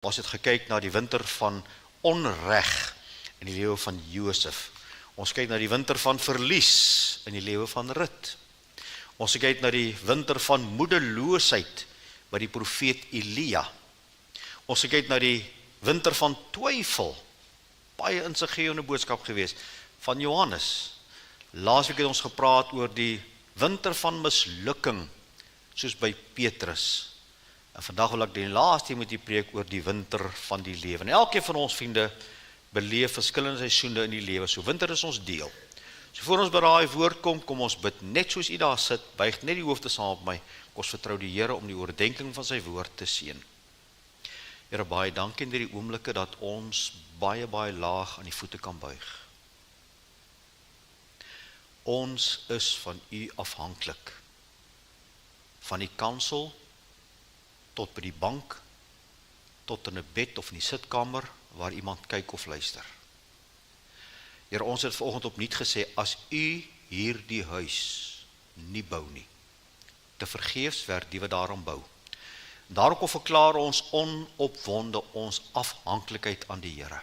Ons het gekyk na die winter van onreg in die lewe van Josef. Ons kyk na die winter van verlies in die lewe van Rut. Ons kyk na die winter van moedeloosheid by die profeet Elia. Ons kyk na die winter van twyfel, baie insiggewende boodskap gewees, van Johannes. Laasweek het ons gepraat oor die winter van mislukking, soos by Petrus. En vandag wil ek die laaste met die preek oor die winter van die lewe. En elkeen van ons vriende beleef verskillende seisoene in die lewe. So winter is ons deel. So voor ons by daai woord kom ons bid net soos u daar sit, buig net die hoofde saam op my. Ons vertrou die Here om die oordeenking van sy woord te seën. Here, baie dankie in hierdie oomblikke dat ons baie laag aan die voete kan buig. Ons is van u afhanklik. Van die kansel tot by die bank, tot in 'n bed of in die sitkamer waar iemand kyk of luister. Here, ons het vanoggend opnuut gesê, as u hierdie huis nie bou nie, te vergeefs werk die wat daarom bou. Daarom verklaar ons onopwonde ons afhanklikheid aan die Here.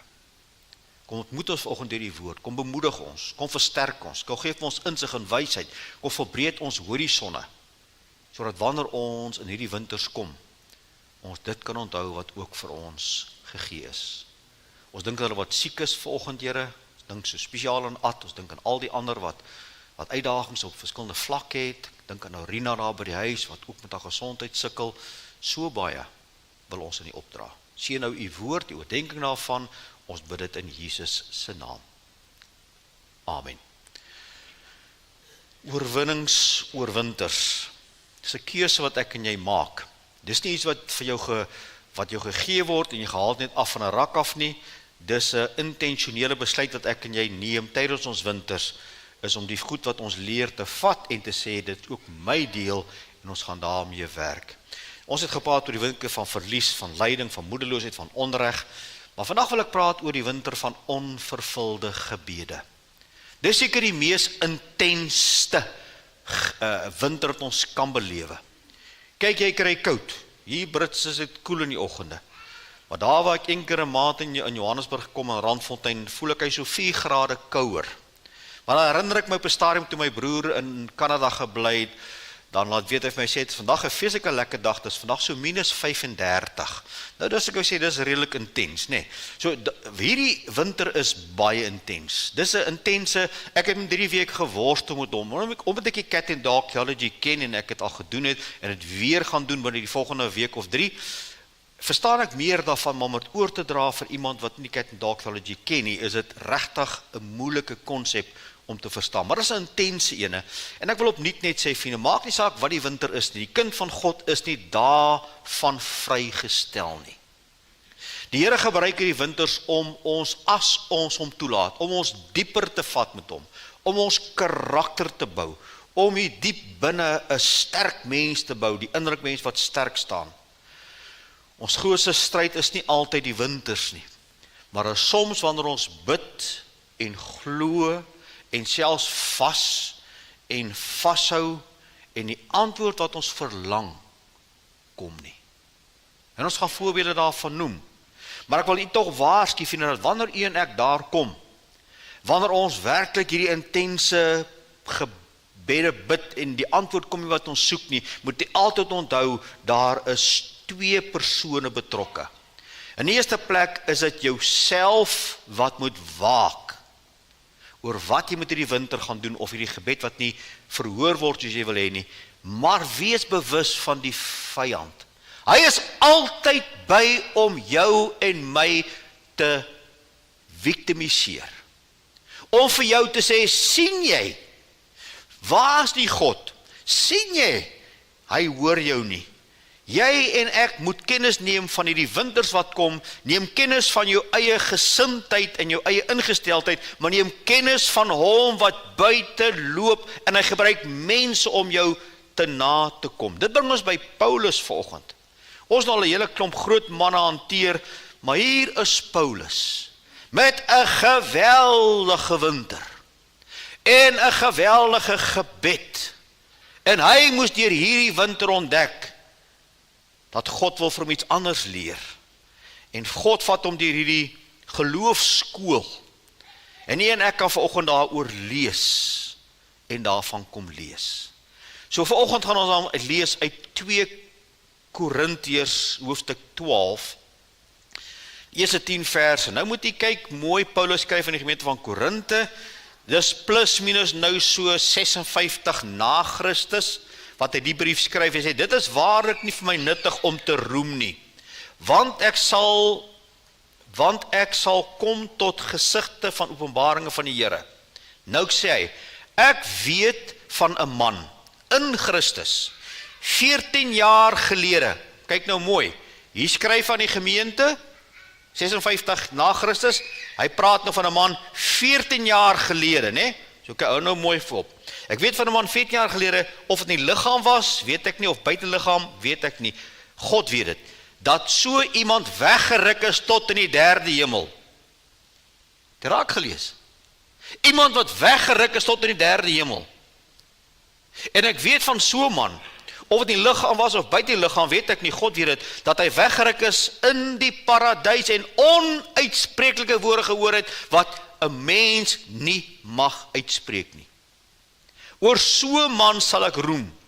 Kom ontmoet ons vanoggend deur die woord, kom bemoedig ons, kom versterk ons, kom geef ons insig en wysheid, kom verbreed ons horisonne, sodat wanneer ons in hierdie winters kom, ons dit kan onthou wat ook vir ons gegee is. Ons dink aan hulle wat siek is vanoggend, Here, ons dink so spesiaal aan Ad, ons dink aan al die ander wat uitdagings op verskillende vlakke het, dink aan Rina daar by die huis, wat ook met haar gesondheid sukkel, so baie wil ons in die opdra. Sien nou u woord, die oordeenking daarvan, ons bid dit in Jesus se naam. Amen. Oorwinnings oor winters. Dis 'n keuse wat ek en jy maak. Dis nie iets wat vir jou gegee word en jy gehaal net af van 'n rak af nie. Dis 'n intentionele besluit wat ek en jy neem tydens ons winters, is om die goed wat ons leer te vat en te sê, dit is ook my deel en ons gaan daarmee werk. Ons het gepraat oor die winter van verlies, van lyding, van moedeloosheid, van onreg, maar vandag wil ek praat oor die winter van onvervulde gebede. Dis seker die mees intenste winter wat ons kan belewe. Kyk, jy kry koud. Hier Brits is dit koel in die oggende. Maar daar waar ek een keer 'n maand in Johannesburg kom, in Randfontein, voel ek hy so 4 grade kouer. Maar dan herinner ek my op 'n stadium toe my broer in Kanada gebly het, dan laat weet hy vir my sê, het is vandag 'n feeslike lekker dag, dit is vandag so minus 35. Nou dis ek wou sê, dis redelik intens, nê. So hierdie winter is baie intens. Dis 'n intense, ek het in 3 weke geworstel met hom, omdat ek die cat and dog theology ken en ek het al gedoen het en dit weer gaan doen binne die volgende week of 3. Verstaan ek meer daarvan, maar om het oor te dra vir iemand wat nie cat and dog theology ken nie, is dit regtig 'n moeilike konsep om te verstaan, maar dit is 'n intense ene, en ek wil opnuut net sê, vriende, maak nie saak wat die winter is nie, die kind van God is nie daarvan vrygestel nie. Die Here gebruik hierdie winters om ons, as ons hom toelaat, om ons dieper te vat met hom, om ons karakter te bou, om hier diep binne 'n sterk mens te bou, die innerlike mens wat sterk staan. Ons grootste stryd is nie altyd die winters nie, maar is soms wanneer ons bid en glo en selfs vas en vashou en die antwoord wat ons verlang kom nie. En ons gaan voorbeelde daarvan noem. Maar ek wil u tog waarsku, dat wanneer u en ek daar kom, wanneer ons werklik hierdie intense gebede bid en die antwoord kom nie wat ons soek nie, moet u altyd onthou, daar is 2 persone betrokke. In die eerste plek is dit jouself wat moet waak oor wat jy met hierdie winter gaan doen, of hierdie gebed wat nie verhoor word soos jy wil hê nie, maar wees bewus van die vyand. Hy is altyd by om jou en my te victimiseer. Om vir jou te sê, sien jy, waar is die God? Sien jy, hy hoor jou nie. Jy en ek moet kennis neem van hierdie winters wat kom, neem kennis van jou eie gesindheid en jou eie ingesteldheid, maar neem kennis van hom wat buite loop en hy gebruik mense om jou te na te kom. Dit bring ons by Paulus vanoggend. Ons het al 'n hele klomp groot manne hanteer, maar hier is Paulus met 'n geweldige winter en 'n geweldige gebed. En hy moes deur hierdie winter ontdek dat God wil vir hom iets anders leer. En God vat hom deur hierdie geloofskool. En nie en ek kan vanoggend daaroor lees en daarvan kom lees. So vanoggend gaan ons dan lees uit 2 Korintiërs hoofstuk 12. Eerste 10 verse. Nou moet jy kyk mooi, Paulus skryf aan die gemeente van Korinte. Dis plus minus nou so 56 na Christus wat hy die brief skryf en sê dit is waarlik nie vir my nuttig om te roem nie. Want ek sal kom tot gesigte van openbaringe van die Here. Nou sê hy, ek weet van 'n man in Christus 14 jaar gelede. Kyk nou mooi. Hier skryf aan die gemeente 56 na Christus. Hy praat nou van 'n man 14 jaar gelede, né? So kyk hou nou mooi voor op. Ek weet van 'n man 14 jaar gelede, of dit in die liggaam was, weet ek nie, of buite liggaam, weet ek nie. God weet dit. Dat so iemand weggeruk is tot in die 3de hemel. Het raak gelees. Iemand wat weggeruk is tot in die 3de hemel. En ek weet van so 'n man, of dit in die liggaam was of buite die liggaam, weet ek nie, God weet dit, dat hy weggeruk is in die paradys en onuitspreeklike woorde gehoor het, wat 'n mens nie mag uitspreek nie. Oor so 'n man sal ek roem,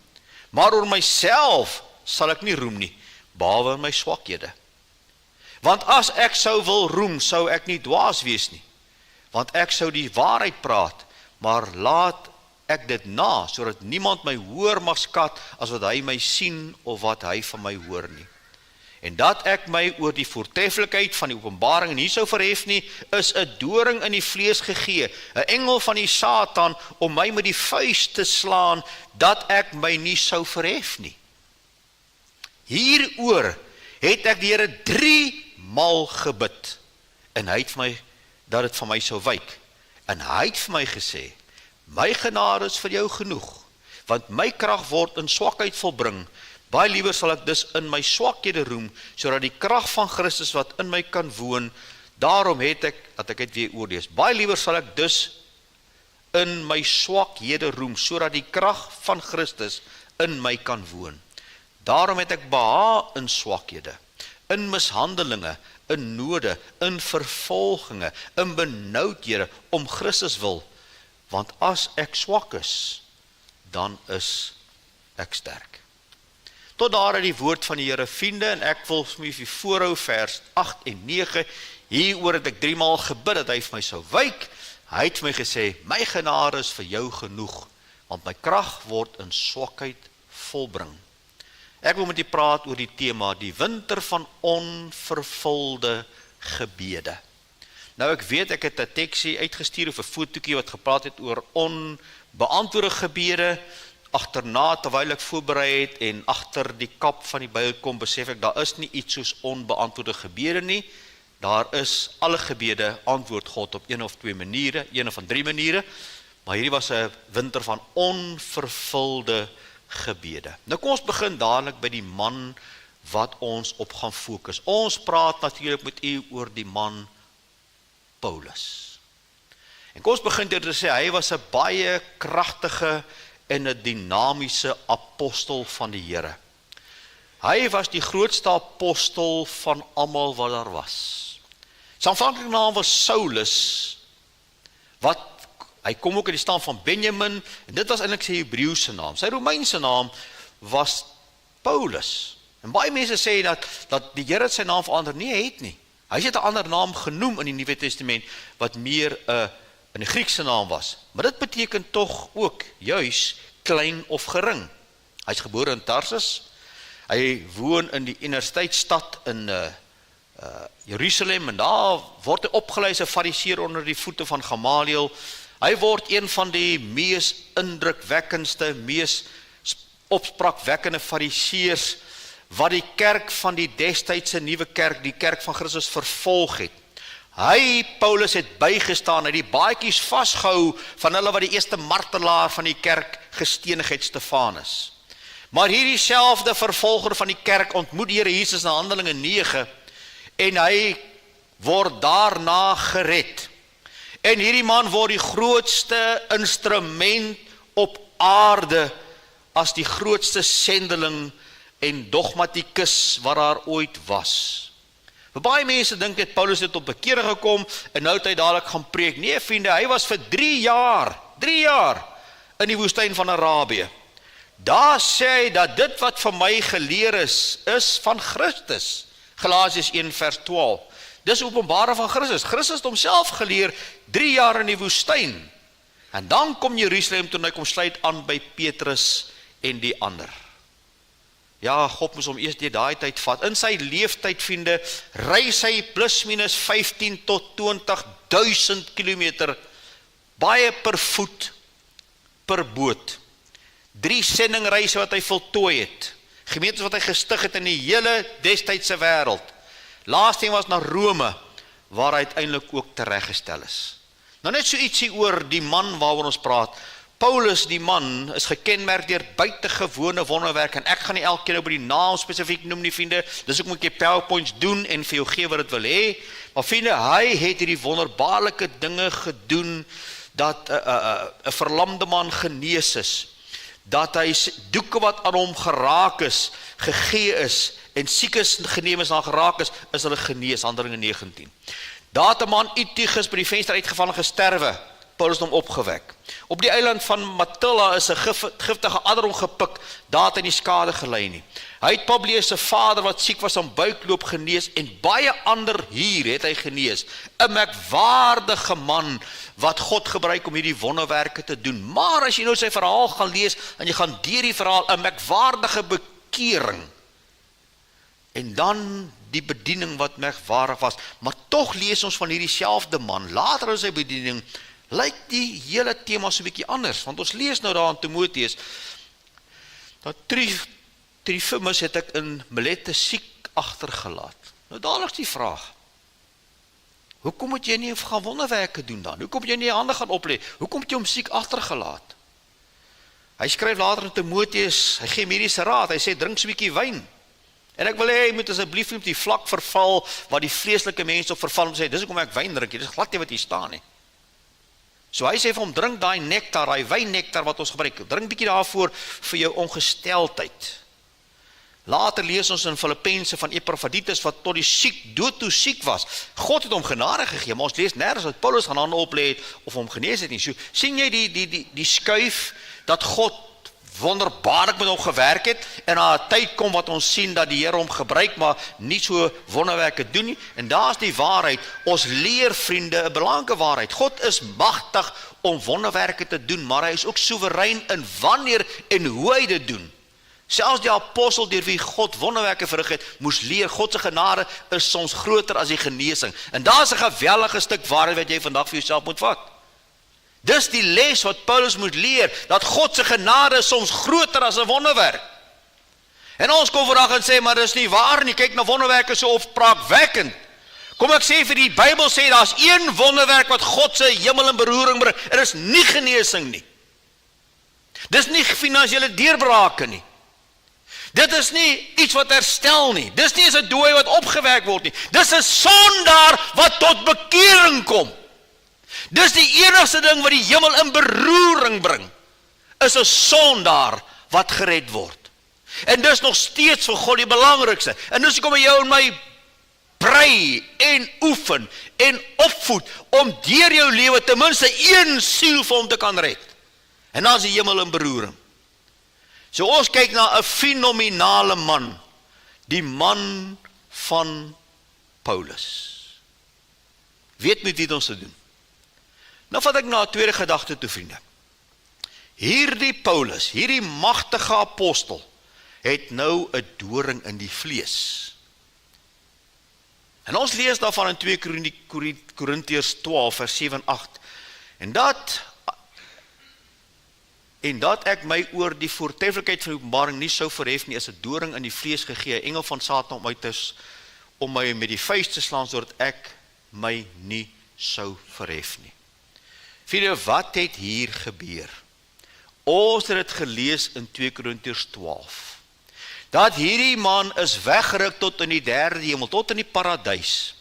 maar oor myself sal ek nie roem nie, behalwe in my swakhede. Want as ek sou wil roem, sou ek nie dwaas wees nie, want ek sou die waarheid praat, maar laat ek dit na, sodat niemand my hoor mag skat, as wat hy my sien, of wat hy van my hoor nie. En dat ek my oor die voortreffelikheid van die openbaring nie sou verhef nie, is 'n doring in die vlees gegee, 'n engel van die Satan, om my met die vuis te slaan, dat ek my nie sou verhef nie. Hieroor het ek die Here 3 maal gebid, en hy het vir my, dat het van my sou wyk. En hy het vir my gesê, my genade is vir jou genoeg, want my krag word in swakheid volbring. Baie liewer sal ek dus in my swakhede roem, sodat die krag van Christus wat in my kan woon, daarom het ek, dat ek het weer oorlees, baie liewer sal ek dus in my swakhede roem, sodat die krag van Christus in my kan woon. Daarom het ek behaag in swakhede, in mishandelinge, in node, in vervolginge, in benoudhede, om Christus wil, want as ek swak is, dan is ek sterk. Tot daar uit die woord van die Here, vriende, en ek wil vir voorhou vers 8 en 9, hieroor het ek 3 maal gebid, dat hy vir my sou wyk. Hy het vir my gesê, my genade is vir jou genoeg, want my krag word in swakheid volbring. Ek wil met u praat oor die tema, die winter van onvervulde gebede. Nou ek weet, ek het 'n teksie uitgestuur of 'n fotootjie wat gepraat het oor onbeantwoorde gebede. Agterna, terwyl ek voorberei het en agter die kap van die Bybel kom, besef ek, daar is nie iets soos onbeantwoorde gebede nie. Daar is alle gebede antwoord God op 1 of 2 maniere, 1 van 3 maniere, maar hierdie was 'n winter van onvervulde gebede. Nou kom ons begin dadelik by die man wat ons op gaan fokus. Ons praat natuurlik met u oor die man Paulus. En kom ons begin deur te sê, hy was 'n baie kragtige en 'n dinamiese apostel van die Here. Hy was die grootste apostel van almal wat daar was. Sy aanvanklike naam was Saulus, hy kom ook in die stam van Benjamin, en dit was eintlik sy Hebreëse naam. Sy Romeinse naam was Paulus. En baie mense sê dat die Here sy naam verander. Nee, hy het nie. Hy het 'n ander naam genoem in die Nuwe Testament, wat meer 'n Griekse naam was. Maar dit beteken tog ook juis klein of gering. Hy is gebore in Tarsus. Hy woon in die universiteitsstad in Jerusalem, en daar word hy opgelei as 'n fariseer onder die voete van Gamaliel. Hy word een van die mees indrukwekkendste, mees opspraakwekkende fariseërs wat die kerk van die destydse nuwe kerk, die kerk van Christus, vervolg het. Hy, Paulus, het bygestaan, hy die baadjies vasgehou van hulle wat die eerste martelaar van die kerk gestenig het, Stefanus. Maar hierdie selfde vervolger van die kerk ontmoet die Here Jesus in Handelinge 9, en hy word daarna gered. En hierdie man word die grootste instrument op aarde as die grootste sendeling en dogmatikus wat daar ooit was. Vir baie mense dink dit Paulus het op bekering gekom en nou het hy dadelik gaan preek. Nee vriende, hy was vir 3 jaar in die woestyn van Arabië. Daar sê hy dat dit wat vir my geleer is van Christus. Galasiërs 1 vers 12. Dis openbaring van Christus. Christus het homself geleer 3 jaar in die woestyn. En dan kom Jerusalem toe en hy kom sluit aan by Petrus en die ander. Ja, God moes hom eers deur daai tyd vat. In sy leeftyd, vriende, reis hy plus minus 15 tot 20.000 kilometer, baie per voet, per boot. 3 sendingreise wat hy voltooi het. Gemeentes wat hy gestig het in die hele destydse wêreld. Laaste was na Rome, waar hy uiteindelik ook tereggestel is. Nou net so ietsie oor die man waaroor ons praat. Paulus, die man, is gekenmerk deur buitengewone wonderwerke, en ek gaan nie elke keer nou by die naam spesifiek noem nie, vriende, dis ook moet jy PowerPoints doen en vir jou gee wat dit wil hê, maar vriende, hy het hierdie wonderbaarlike dinge gedoen, dat 'n verlamde man genees is, dat hy doeke wat aan hom geraak is, gegee is, en siekes geneem is en geraak is hulle genees, Handelinge 19. Daar het 'n man Eutychus by die venster uitgeval en gesterwe, Paulus het hom opgewek. Op die eiland van Matilla is 'n giftige adder omgepik, daar het hy nie skade gelei nie. Hy het Publius se vader wat siek was aan buikloop genees, en baie ander hier het hy genees. 'n merkwaardige man wat God gebruik om hierdie wonderwerke te doen. Maar as jy nou sy verhaal gaan lees, en jy gaan deur die verhaal, 'n merkwaardige bekering. En dan die bediening wat merkwaardig was. Maar tog lees ons van hierdie selfde man, later in sy bediening, lyk die hele tema so 'n bietjie anders, want ons lees nou daar in Timoteus, dat Trophimus het ek in Milette siek agtergelaat. Nou dadelik die vraag, hoekom moet jy nie gaan wonderwerke doen dan? Hoekom moet jy nie jy hande gaan oplê? Hoekom het jy hom siek agtergelaat? Hy skryf later in Timoteus, hy gee mediese raad, hy sê drink so 'n bietjie wyn. En ek wil hê, jy moet asseblief nie op die vlak verval, wat die vleeslike mense op verval om sê, dis hoekom ek wyn drink, dis glad nie wat hier staan nie. So hy sê vir hom, drink daai nektar, daai wynnektar wat ons gebruik, drink bietjie daarvoor vir jou ongesteldheid. Later lees ons in Filippense van Epaphroditus wat tot die dood toe siek was. God het hom genade gegee, maar ons lees nergens dat Paulus gaan hande oplê het of hom genees het nie. So sien jy die skuif dat God wonderbaarlik met hom gewerk het, en na 'n tyd kom wat ons sien dat die Here hom gebruik, maar nie so wonderwerke doen nie. En daar is die waarheid. Ons leer, vriende, 'n belangrike waarheid. God is magtig om wonderwerke te doen, maar hy is ook soewerein in wanneer en hoe hy dit doen. Selfs die apostel deur wie God wonderwerke verrig het, moes leer, God se genade is soms groter as die genesing. En daar is 'n geweldige stuk waarheid wat jy vandag vir jouself moet vat. Dis die les wat Paulus moet leer, dat God se genade is soms groter as 'n wonderwerk. En ons kom vandag en sê, maar dis nie waar nie, kyk na wonderwerke so opspraakwekkend. Kom ek sê vir die Bybel sê, daar's een wonderwerk wat God se hemel in beroering bring, en dis nie genesing nie. Dis nie finansiële deurbrake nie. Dit is nie iets wat herstel nie. Dis nie eens 'n dooie wat opgewek word nie. Dis 'n sondaar wat tot bekering kom. Dis die enigste ding wat die hemel in beroering bring, is 'n sondaar wat gered word. En dis nog steeds vir God die belangrikste. En dis kom jy en my brei en oefen en opvoed om deur jou lewe ten minste een siel vir hom te kan red. En dan is die hemel in beroering. So ons kyk na 'n fenominale man, die man van Paulus. Weet met wie ons te doen. Nou vat ek na 'n tweede gedagte toe, vriende. Hierdie Paulus, hierdie magtige apostel, het nou 'n doring in die vlees. En ons lees daarvan in 2 Korintiërs 12 vers 7 en 8. En dat ek my oor die voortreffelikheid van die openbaring nie sou verhef nie, is 'n doring in die vlees gegee, 'n engel van Satan om uit is, om my met die vuis te slaan, sodat ek my nie sou verhef nie. Vriende, wat het hier gebeur? Ons het dit gelees in 2 Korintiërs 12. Dat hierdie man is weggeruk tot in die derde hemel, tot in die paradys.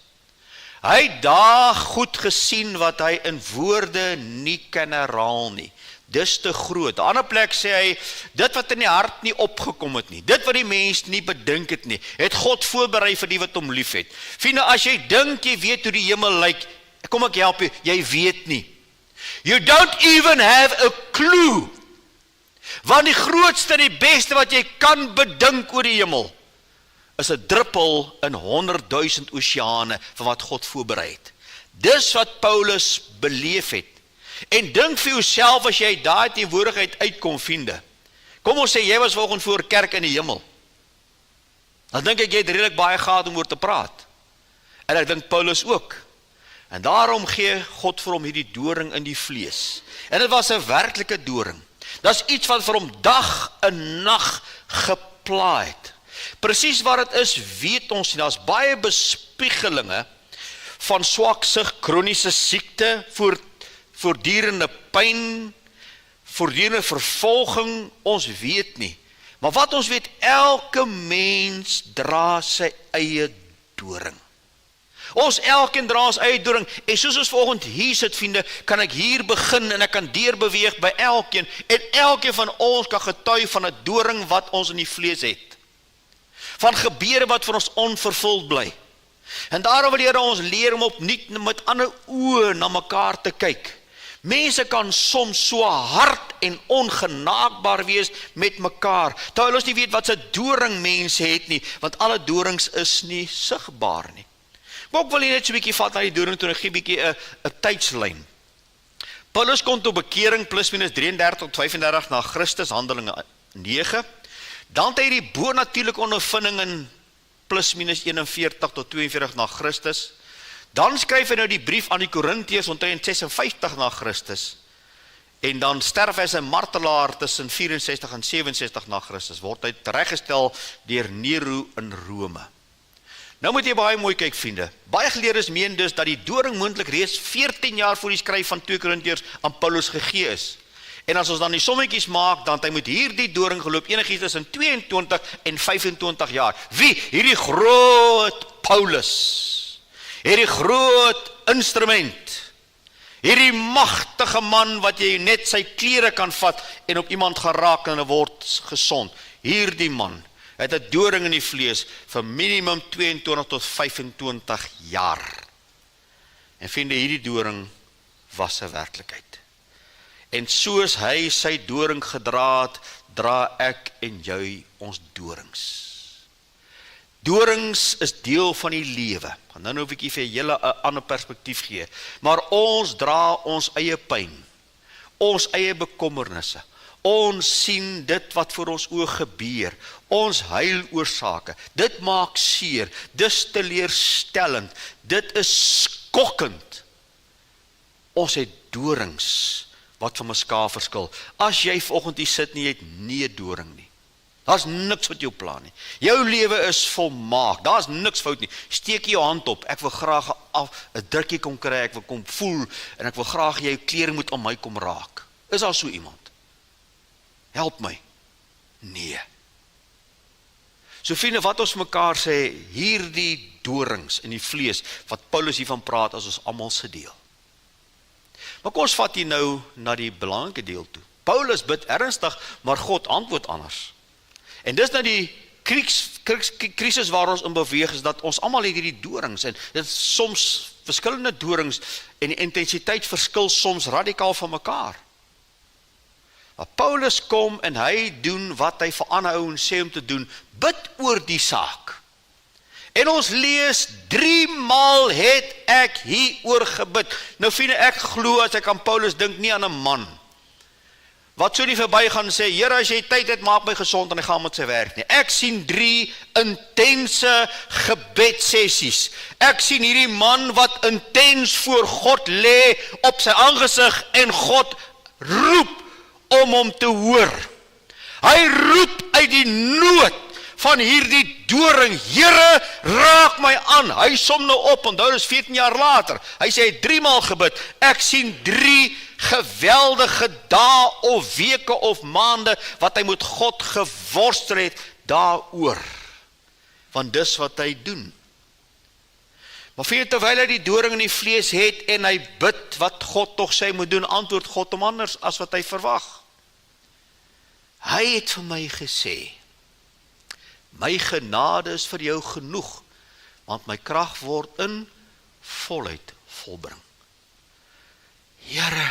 Hy het daar goed gesien wat hy in woorde nie kan herhaal nie. dis te groot. 'n ander plek sê hy, dit wat in die hart nie opgekom het nie, dit wat die mens nie bedink het nie, het God voorberei vir die wat hom lief het. Vriende, as jy dink jy weet hoe die hemel lyk, kom ek help jou, jy weet nie. You don't even have a clue. Want die grootste en die beste wat jy kan bedink oor die hemel, is 'n druppel in 100.000 oseane van wat God voorberei het. Dis wat Paulus beleef het. En dink vir jouself as jy daai teenwoordigheid uitkom, vriende. Kom ons sê, jy was vanoggend voor kerk in die hemel. Dan dink ek jy het redelik baie gehad om oor te praat. En ek dink Paulus ook. En daarom gee God vir hom hierdie doring in die vlees. En dit was 'n werklike doring. Dis iets wat vir hom dag en nag gepla het. Presies wat dit is, weet ons nie. Daar's baie bespiegelinge van swaksug, kroniese siekte, voortdurende pyn, voortdurende vervolging, ons weet nie. Maar wat ons weet, elke mens dra sy eie doring. Ons elkeen dra ons eie doring, en soos ons vanoggend hier sit, vriende, kan ek hier begin en ek kan deurbeweeg by elkeen, en elkeen van ons kan getuig van 'n doring wat ons in die vlees het. Van gebeure wat vir ons onvervuld bly. En daarom wil Here ons leer om opnuut met ander oë na mekaar te kyk. Mense kan soms so hard en ongenaakbaar wees met mekaar, terwyl ons nie weet wat se doring mense het nie, want alle dorings is nie sigbaar nie. Maar ek wil net so 'n bietjie vat na die doring toe, en ek gee 'n bietjie 'n tydslyn. Paulus kom tot bekering plus minus 33 tot 35 na Christus, Handelinge 9. Dan het hy die bonatuurlike ondervinding in plus minus 41 tot 42 na Christus. Dan skryf hy nou die brief aan die Korintiërs omtrent 56 na Christus. En dan sterf hy as 'n martelaar tussen 64 en 67 na Christus. Word hy tereggestel deur Nero in Rome. Nou moet jy baie mooi kyk, vriende. Baie geleerdes meen dus dat die doring moontlik reeds 14 jaar voor die skryf van 2 Korintiërs aan Paulus gegee is. En as ons dan die sommetjies maak, dan hy moet hierdie doring geloop enigiets tussen 22 en 25 jaar. Wie? Hierdie groot Paulus. Hierdie groot instrument. Hierdie magtige man wat jy net sy klere kan vat en op iemand geraak en hy word gesond. Hierdie man het 'n doring in die vlees vir minimum 22 tot 25 jaar. En vriende, hierdie doring was 'n werklikheid. En soos hy sy doring gedra het, dra ek en jy ons dorings. Dorings is deel van die lewe. En nou 'n bietjie vir julle 'n ander perspektief gee. Maar ons dra ons eie pyn, ons eie bekommernisse. Ons sien dit wat voor ons oë gebeur, ons huil oor sake. Dit maak seer, dis teleurstellend, dit is skokkend. Ons het dorings wat van mekaar verskil. As jy vanoggend hier sit nie, jy het nie 'n doring nie. Daar's niks wat jou pla nie. Jou lewe is volmaak, daar's niks fout nie. Steek jou hand op, ek wil graag 'n drukkie kom kry, ek wil kom voel, en ek wil graag jou klere moet aan my kom raak. Is daar so iemand? Help my. Nee. So vriende, wat ons mekaar sê, hierdie dorings in die vlees, wat Paulus hiervan praat, as ons almal se deel. Maar kom ons vat hier nou na die belangrike deel toe. Paulus bid ernstig, maar God antwoord anders. En dis nou die krisis waar ons in beweeg, is dat ons almal het hierdie dorings, en dit is soms verskillende dorings, en die intensiteit verskil soms radikaal van mekaar. Maar Paulus kom en hy doen wat hy vir ander ouens sê om te doen, bid oor die saak. En ons lees, 3 maal het ek hieroor gebid. Nou vriende, ek glo as ek aan Paulus dink, nie aan 'n man wat so nie verby gaan sê, Here, as jy tyd het, maak my gesond en hy gaan met sy werk nie. Ek sien 3 intense gebedsessies. Ek sien hierdie man wat intens voor God lê op sy aangesig en God roep om hom te hoor. Hy roep uit die nood van hierdie doring, Here, raak my aan. Hy som nou op, onthou dis 14 jaar later. Hy sê, hy het 3 maal gebid. Ek sien 3 geweldige dae of weke of maande, wat hy met God geworstel het daaroor. Want dis wat hy doen. Maar vriende, terwyl hy die doring in die vlees het en hy bid wat God tog sê hy moet doen, antwoord God hom anders as wat hy verwag. Hy het vir my gesê, my genade is vir jou genoeg, want my krag word in volheid volbring. Here,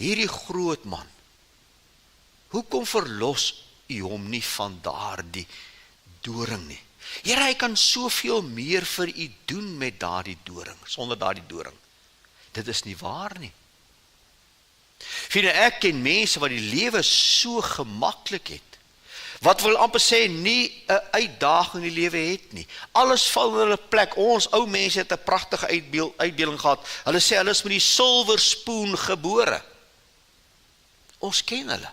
hierdie groot man, hoekom verlos u hom nie van daardie doring nie? Here, hy kan soveel meer vir u doen met daardie doring, sonder daardie doring. Dit is nie waar nie. Vriende, ek ken mense wat die lewe so gemaklik het, wat wil amper sê nie 'n uitdaging in die lewe het nie. Alles val in hulle plek. Ons ou mense het 'n pragtige uitbeelding gehad. Hulle sê hulle is met die silwer spoon gebore. Ons ken hulle.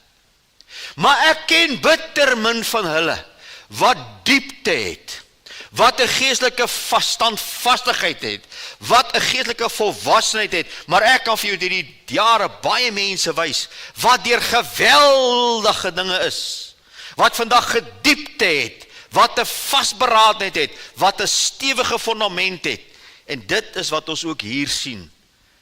Maar ek ken bitter min van hulle wat diepte het, wat 'n geestelike standvastigheid het, wat 'n geestelike volwassenheid het, maar ek kan vir jou die jare baie mense wys, wat deur geweldige dinge is, wat vandag gediepte het, wat 'n vasberadenheid het, wat 'n stewige fundament het, en dit is wat ons ook hier sien,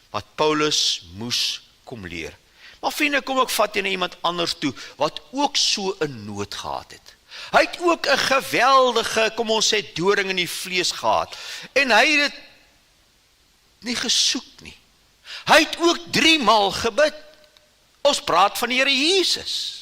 wat Paulus moes kom leer. Maar vriende, kom ek vat jy na iemand anders toe, wat ook so 'n nood gehad het. Hy het ook 'n geweldige, kom ons sê, doring in die vlees gehad, en hy het dit nie gesoek nie. Hy het ook 3 maal gebid. Ons praat van die Here Jesus.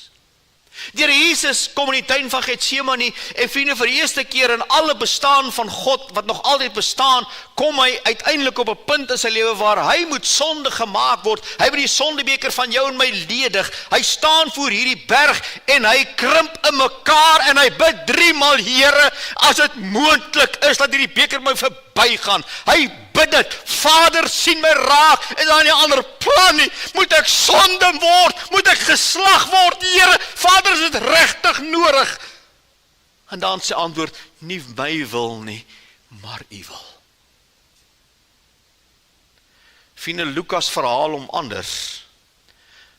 Die Here Jesus kom in die tuin van Getsemane, en vriende, vir die eerste keer in alle bestaan van God, wat nog altyd bestaan, kom hy uiteindelik op 'n punt in sy lewe waar hy moet sonde gemaak word. Hy moet die sondebeker van jou en my ledig. Hy staan voor hierdie berg en hy krimp in mekaar en hy bid 3 maal, Here, as dit moontlik is dat hierdie beker my verbygaan. Hy bid dit, Vader, sien my raak, en dan 'n ander plan nie. Moet ek sonde word? Moet ek geslag word, Here? Vader, is dit regtig nodig? En dan sy antwoord, nie my wil nie, maar u wil. Vriende, Lukas verhaal hom anders.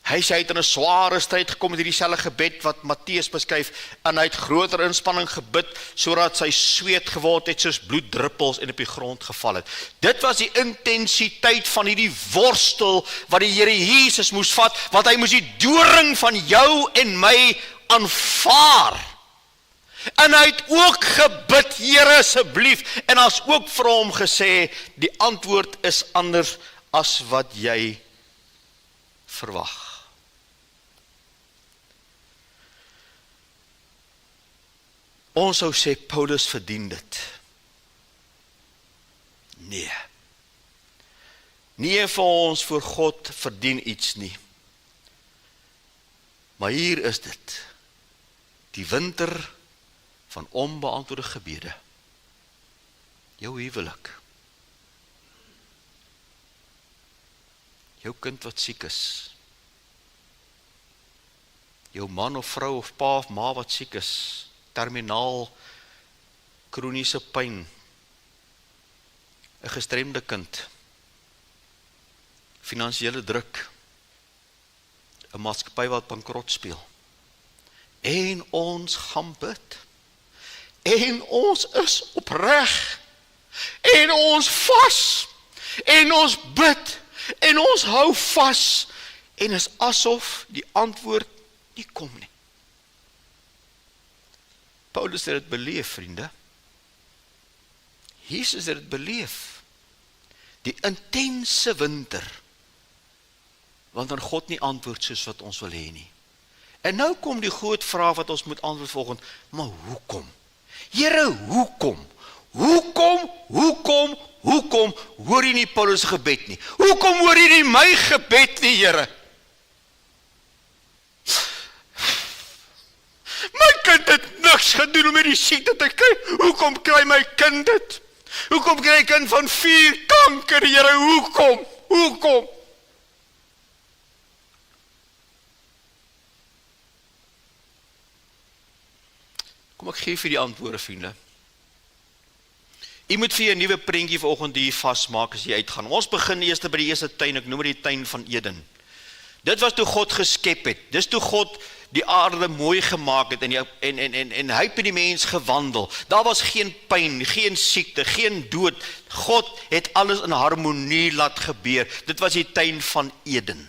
Hy sê hy het in 'n sware stryd gekom met hierdie selfde gebed wat Matteus beskryf, en hy het groter inspanning gebid, sodat sy sweet geword het soos bloeddruppels en op die grond geval het. Dit was die intensiteit van hierdie worstel wat die Here Jesus moes vat, want hy moes die doring van jou en my aanvaar. En hy het ook gebid, Here, asseblief, en as ook vir hom gesê, die antwoord is anders as wat jy verwag. Ons sou sê, Paulus verdien dit. Nee. Nie vir ons voor God verdien iets nie. Maar hier is dit. Die winter van onbeantwoorde gebede. Jou huwelik. Jou kind wat siek is. Jou man of vrou of pa of ma wat siek is. Terminaal, kroniese pyn. 'n gestremde kind. Finansiële druk. 'n maatskappy wat bankrot speel. En ons gaan bid. En ons is opreg. En ons vas. En ons bid. En ons hou vas. En is asof die antwoord nie kom nie. Paulus het dit beleef, vriende. Jesus het dit beleef. Die intense winter. Want dan God nie antwoord soos wat ons wil hê nie. En nou kom die groot vraag wat ons moet antwoord volgend. Maar hoekom? Here, hoekom? Hoekom hoor jy nie Paulus gebed nie? Hoekom hoor jy nie my gebed nie, Here? My kind het niks gedoen om hierdie siekte te kry. Hoekom kry my kind dit? Hoekom kry 'n kind van 4 kanker, Here? Hoekom? Kom ek gee vir die antwoorde, vriende. Jy moet vir 'n nuwe prentjie vanoggend hier vasmaak as jy uitgaan. Ons begin eers by die eerste tuin, ek noem dit die tuin van Eden. Dit was toe God geskep het. Dis toe God die aarde mooi gemaak het en hy het met die mens gewandel. Daar was geen pyn, geen siekte, geen dood. God het alles in harmonie laat gebeur. Dit was die tuin van Eden.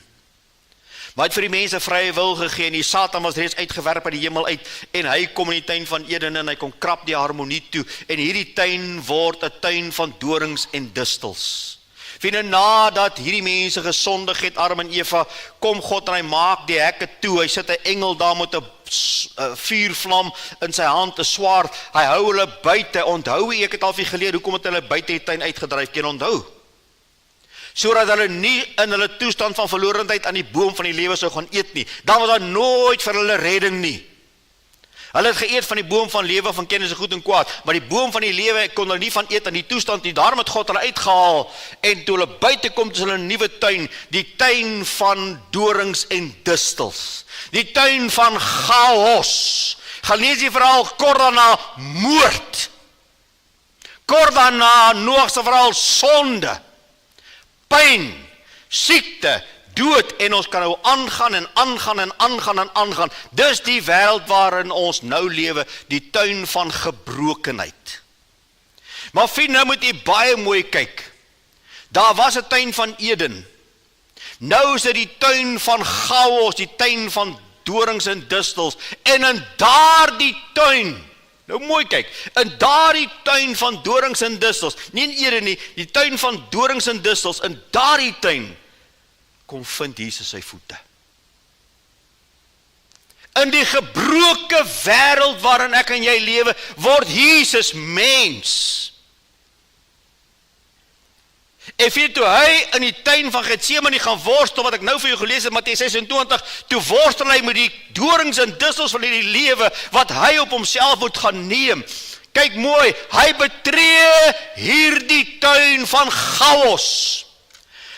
Maar hy het vir die mense vrye wil gegee en die Satan was reeds uitgewerp uit die hemel uit en hy kom in die tuin van Eden en hy kom krap die harmonie toe en hierdie tuin word 'n tuin van dorings en distels. Vriende, nadat hierdie mense gesondig het, Adam en Eva, kom God en hy maak die hekke toe. Hy sit 'n engel daar met 'n vuurvlam in sy hand, 'n swaard. Hy hou hulle buite. Onthou, ek het al vir geleer, hoekom het hulle buite die tuin uitgedryf? Kan onthou? Sodat hulle nie in hulle toestand van verlorendheid aan die boom van die lewe sou gaan eet nie. Dan was daar nooit vir hulle redding nie. Hulle het geëet van die boom van lewe, van kennis van goed en kwaad, maar die boom van die lewe kon hulle nie van eet in die toestand nie. Daarom het God hulle uitgehaal en toe hulle buite kom, is hulle 'n nuwe tuin, die tuin van dorings en distels. Die tuin van chaos. Gaan lees die verhaal kort daarna moord. Kort daarna Noag se verhaal sonde. Pyn, siekte, dood en ons kan nou aangaan en aangaan en aangaan en aangaan. Dis die wêreld waarin ons nou lewe, die tuin van gebrokenheid. Maar vriend, nou moet jy baie mooi kyk. Daar was 'n tuin van Eden. Nou is dit die tuin van chaos, die tuin van dorings en distels. En in daardie tuin, nou mooi kyk, in daardie tuin van dorings en distels, nie in Eden nie, die tuin van dorings en distels, in daardie tuin, kom vind Jesus sy voete. In die gebroke wêreld waarin ek en jy lewe, word Jesus mens. En vir toe hy in die tuin van Getsemane gaan worstel, wat ek nou vir jou gelees het, Matteus 26, toe worstel hy met die dorings en distels van hierdie lewe, wat hy op homself moet gaan neem. Kyk mooi, hy betree hierdie tuin van chaos.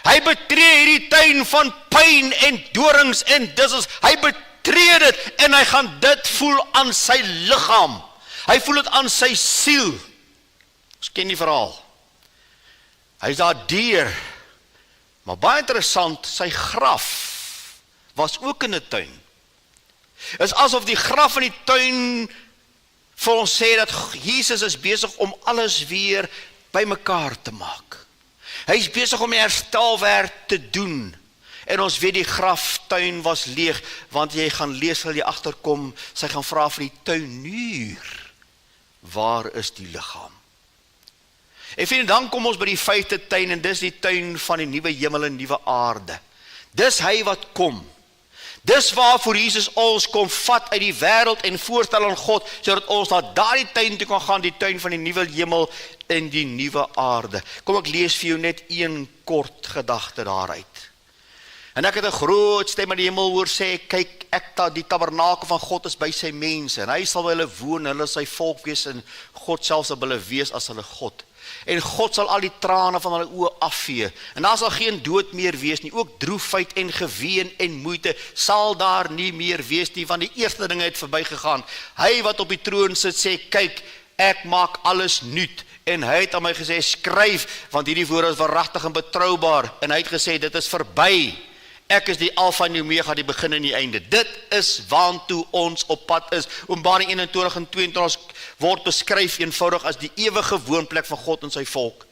Hy betree hierdie tuin van pyn en dorings en distels. Hy betree dit en hy gaan dit voel aan sy liggaam. Hy voel dit aan sy siel. Ons ken die verhaal. Hy is daar deur. Maar baie interessant, sy graf was ook in 'n tuin. Is asof die graf in die tuin vir ons sê dat Jesus is besig om alles weer bymekaar te maak. Hy is besig om herstelwerk te doen. En ons weet die graftuin was leeg, want jy gaan lees, sal jy agterkom, sy gaan vra vir die tuinier, waar is die liggaam? En vriende, dan kom ons by die 5de tuin, en dis die tuin van die nuwe hemel en nuwe aarde. Dis hy wat kom. Dis waarvoor Jesus ons kom vat uit die wêreld en voorstel aan God, sodat ons na daardie tuin toe kan gaan, die tuin van die nuwe hemel en die nuwe aarde. Kom ek lees vir jou net een kort gedagte daaruit. En ek het 'n groot stem in die hemel hoor sê, kyk, die tabernakel van God is by sy mense, en hy sal by hulle woon, hulle sy volk wees, en God self sal by hulle wees as hulle God. En God sal al die trane van hulle oë afvee, en daar sal geen dood meer wees nie, ook droefheid en geween en moeite sal daar nie meer wees nie, want die eerste dinge het verbygegaan. Hy wat op die troon sit sê, kyk, ek maak alles nuut, en hy het aan my gesê, skryf, want hierdie woorde is waaragtig en betroubaar, en hy het gesê, dit is verby. Ek is die Alpha en die Omega, die begin en die einde. Dit is waantoe ons op pad is. Openbaring 21 en 22 word beskryf eenvoudig as die ewige woonplek van God en sy volk.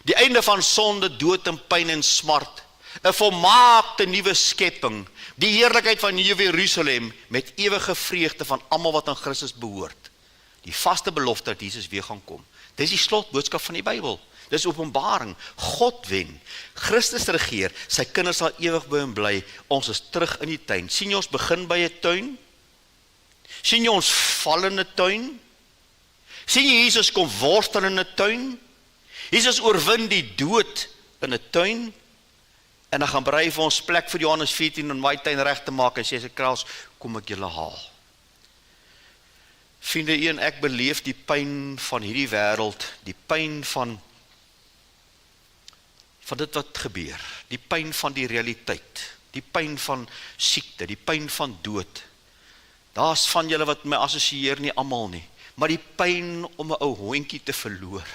Die einde van sonde, dood en pyn en smart. 'n volmaakte nuwe skepping. Die heerlikheid van Nuwe Jerusalem met ewige vreugde van almal wat aan Christus behoort. Die vaste belofte dat Jesus weer gaan kom. Dis die slotboodskap van die Bybel. Dis Openbaring. God wen. Christus regeer. Sy kinders sal ewig by hom bly. Ons is terug in die tuin. Sien jy ons begin by 'n tuin? Sien jy ons val in 'n tuin? Sien jy Jesus kom worstel in 'n tuin? Jesus oorwin die dood in 'n tuin. En dan gaan berei vir ons plek vir Johannes 14 om my tuin reg te maak. En sê sy kraals, kom ek julle haal. Vriende, ek beleef die pyn van hierdie wêreld, die pyn van dit wat gebeur, die pyn van die realiteit, die pyn van siekte, die pyn van dood. Daar's van julle wat my assosieer, nie almal nie, maar die pyn om 'n ou hondjie te verloor,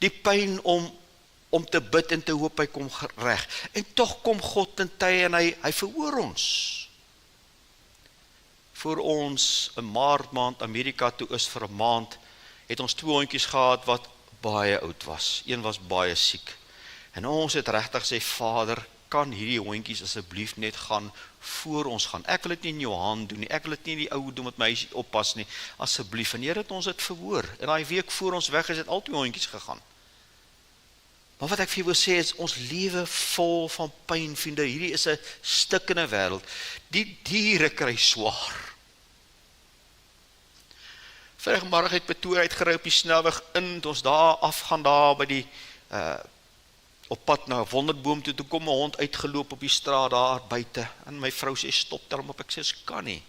die pyn om om te bid en te hoop hy kom reg. En tog kom God in tye en hy verhoor ons. Voor ons 'n maart maand Amerika toe is vir 'n maand, het ons 2 hondjies gehad wat baie oud was. Een was baie siek. En ons het regtig sê, Vader, kan hierdie hondjies asseblief net gaan voor ons gaan. Ek wil dit nie in jou hand doen nie. Ek wil dit nie in die ou doen met my oppas nie. Asseblief. En Here het ons dit verhoor. En daai week voor ons weg is het al 2 hondjies gegaan. Maar wat ek vir jou wil sê is, ons lewe vol van pyn, vriende. Hierdie is 'n stikkende wêreld. Die diere kry swaar. Vrydag het Pretoria uitgery op die snelweg in, ons daar afgaan daar by die op pad na Wonderboom toe kom 'n hond uitgeloop op die straat daar buite. En my vrou sê stop daarom op, ek sê kan nie.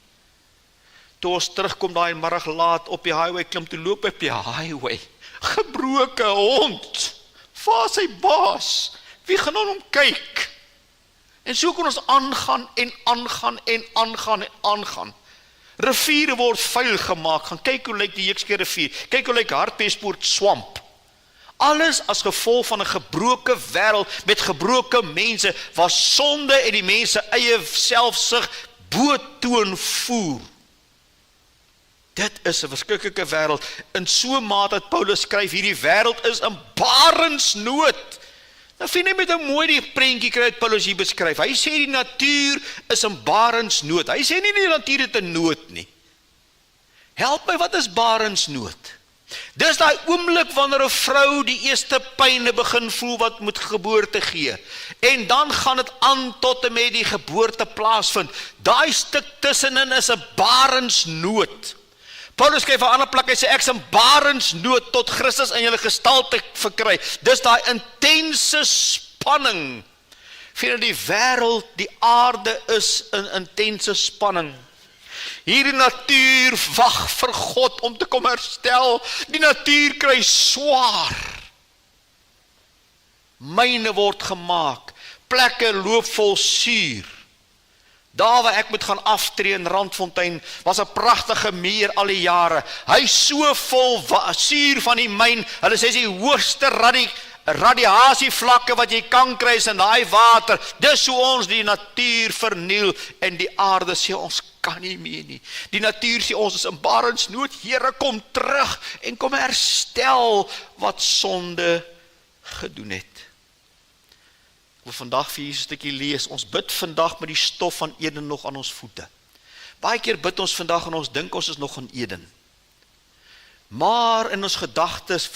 Toe ons terugkom daai middag laat op die highway klim toe loop op die highway. Gebroke hond. Waar sy baas? Wie gaan hom kyk? En so kon ons aangaan en aangaan en aangaan en aangaan. Riviere word vuil gemaak. Gaan kyk hoe lyk die Heekske rivier. Kyk hoe lyk Hartbeespoort swamp. Alles as gevolg van 'n gebroke wêreld met gebroke mense waar sonde en die mense eie selfsug boetoon voer. Dit is 'n verskriklike wêreld. In so 'n mate dat Paulus skryf, hierdie wêreld is in barensnood. Nou vind jy met 'n mooi die prentjie kry wat Paulus hier beskryf. Hy sê die natuur is in barensnood. Hy sê nie die natuur het 'n nood nie. Help my, wat is barensnood? Dis daai oomblik wanneer 'n vrou die eerste pyne begin voel wat moet geboorte gee. En dan gaan dit aan tot en met die geboorte plaasvind. Daai stuk tussenin is 'n barensnood. Paulus skryf 'n ander plek, hy sê ek is in barensnood tot Christus in julle gestalte verkry. Dis daai intense spanning. Vir die wêreld, die aarde is in intense spanning. Hierdie natuur wag vir God om te kom herstel. Die natuur kry swaar. Myne word gemaak. Plekke loop vol suur. Daar waar ek moet gaan aftree in Randfontein, was 'n pragtige meer al die jare. Hy so vol suur van die myn. Hulle sê die hoogste radiasievlakke wat jy kan kry is in daai water. Dis hoe ons die natuur verniel en die aarde sê ons kan nie meer nie. Die natuur sê ons is in barensnood. Here, kom terug en kom herstel wat sonde gedoen het. Ek wil vandag vir Jesus 'n stukkie lees. Ons bid vandag met die stof van Eden nog aan ons voete. Baie keer bid ons vandag en ons dink ons is nog in Eden. Maar in ons gedagtes,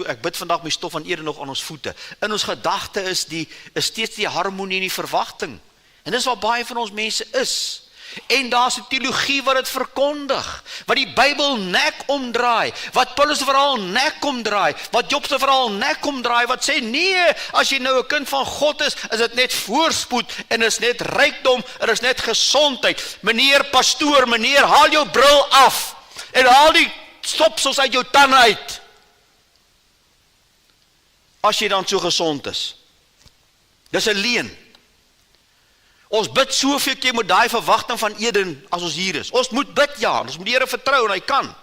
ek bid vandag met die stof van Eden nog aan ons voete. In ons gedagte is steeds die harmonie en die verwagting. En dis waar baie van ons mense is. En daar's 'n teologie wat dit verkondig, wat die Bybel nek omdraai, wat Paulus se verhaal nek omdraai, wat Job se verhaal nek omdraai, wat sê nee, as jy nou 'n kind van God is dit net voorspoed en is net rykdom, is net gesondheid. Meneer pastoor, meneer, haal jou bril af en haal die stopsels uit jou tande uit. As jy dan so gesond is. Dis 'n leuen. Ons bid soveel keer met daai verwagting van Eden as ons hier is. Ons moet bid, ja, ons moet die Here vertrou en hy kan.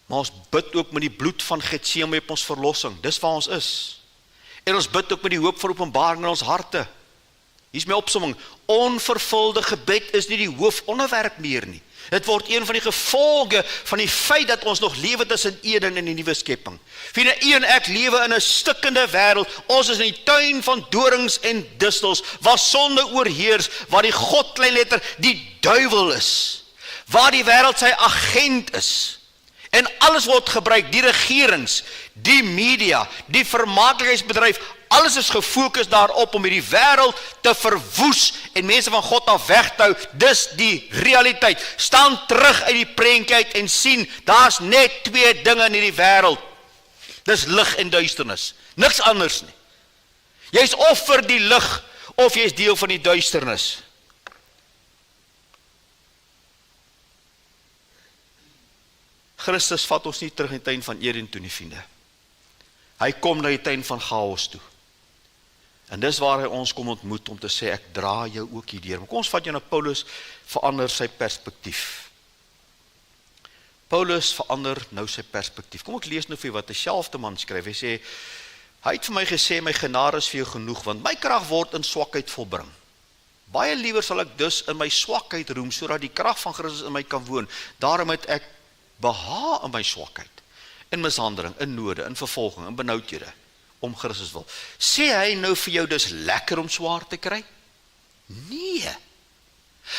Maar ons bid ook met die bloed van Getsemane op ons verlossing. Dis waar ons is. En ons bid ook met die hoop vir openbaring in ons harte. Hier is my opsomming. Onvervulde gebed is nie die hoofonderwerp meer nie. Dit word een van die gevolge van die feit dat ons nog lewe tussen Eden en die nuwe skepping. Vriende, u en ek lewe in 'n stikkende wêreld. Ons is in die tuin van dorings en distels, waar sonde oorheers, waar die God kleinletter die duiwel is, waar die wêreld sy agent is. En alles word gebruik, die regerings, die media, die vermaaklikheidsbedryf, alles is gefokus daarop om hierdie wêreld te verwoes en mense van God af weg te hou. Dis die realiteit. Staan terug uit die prentjie uit en sien, daar's net 2 dinge in hierdie wêreld. Dis lig en duisternis. Niks anders nie. Jy's of vir die lig of jy's deel van die duisternis. Christus vat ons nie terug in die tuin van Eden toe nie, vriende. Hy kom na die tuin van chaos toe. En dis waar hy ons kom ontmoet om te sê, ek dra jou ook hierdeur. Maar kom ons vat jou na Paulus, verander sy perspektief. Paulus verander nou sy perspektief. Kom ek lees nou vir wat dieselfde man skryf. Hy sê, hy het vir my gesê, my genade is vir jou genoeg, want my krag word in swakheid volbring. Baie liewer sal ek dus in my swakheid roem, sodat die krag van Christus in my kan woon. Daarom het ek behaag in my swakheid, in mishandeling, in node, in vervolging, in benoudhede, om Christus wil. Sê hy nou vir jou dis lekker om swaar te kry? Nee.